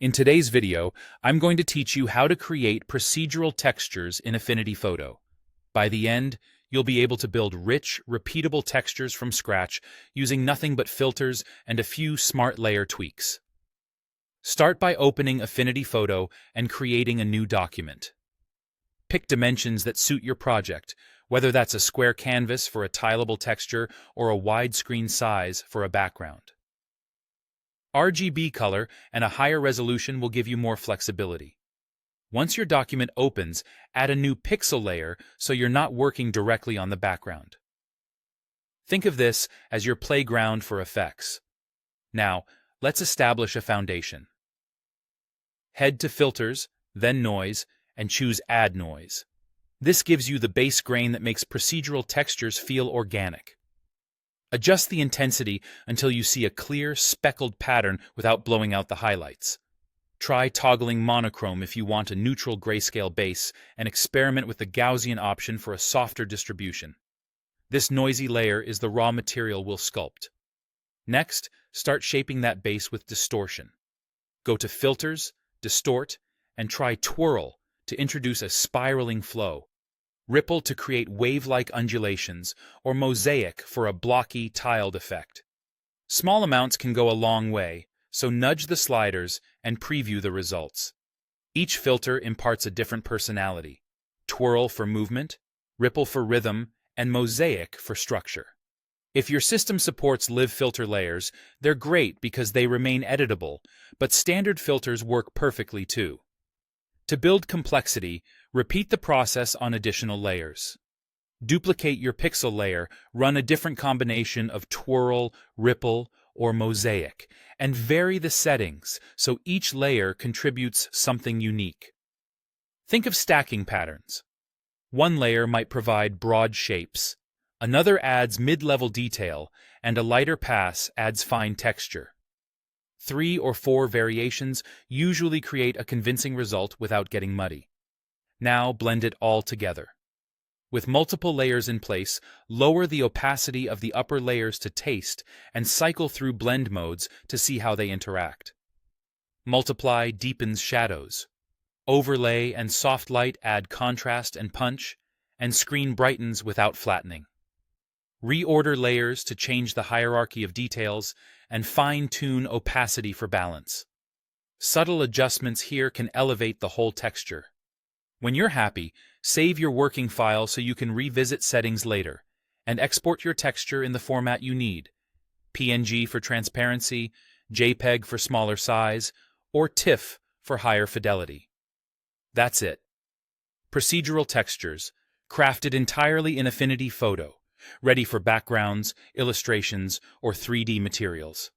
In today's video, I'm going to teach you how to create procedural textures in Affinity Photo. By the end, you'll be able to build rich, repeatable textures from scratch using nothing but filters and a few smart layer tweaks. Start by opening Affinity Photo and creating a new document. Pick dimensions that suit your project, whether that's a square canvas for a tileable texture or a widescreen size for a background. RGB color and a higher resolution will give you more flexibility. Once your document opens, add a new pixel layer so you're not working directly on the background. Think of this as your playground for effects. Now, let's establish a foundation. Head to Filters, then Noise, and choose Add Noise. This gives you the base grain that makes procedural textures feel organic. Adjust the intensity until you see a clear, speckled pattern without blowing out the highlights. Try toggling monochrome if you want a neutral grayscale base, and experiment with the Gaussian option for a softer distribution. This noisy layer is the raw material we'll sculpt. Next, start shaping that base with distortion. Go to Filters, Distort, and try Twirl to introduce a spiraling flow. Ripple to create wave-like undulations, or Mosaic for a blocky, tiled effect. Small amounts can go a long way, so nudge the sliders and preview the results. Each filter imparts a different personality: Twirl for movement, Ripple for rhythm, and Mosaic for structure. If your system supports live filter layers, they're great because they remain editable, but standard filters work perfectly too. To build complexity, repeat the process on additional layers. Duplicate your pixel layer, run a different combination of Twirl, Ripple, or Mosaic, and vary the settings so each layer contributes something unique. Think of stacking patterns. One layer might provide broad shapes, another adds mid-level detail, and a lighter pass adds fine texture. 3 or 4 variations usually create a convincing result without getting muddy. Now blend it all together. With multiple layers in place, lower the opacity of the upper layers to taste and cycle through blend modes to see how they interact. Multiply deepens shadows. Overlay and soft light add contrast and punch, and screen brightens without flattening. Reorder layers to change the hierarchy of details, and fine-tune opacity for balance. Subtle adjustments here can elevate the whole texture. When you're happy, save your working file so you can revisit settings later, and export your texture in the format you need: PNG for transparency, JPEG for smaller size, or TIFF for higher fidelity. That's it. Procedural textures, crafted entirely in Affinity Photo, ready for backgrounds, illustrations, or 3D materials.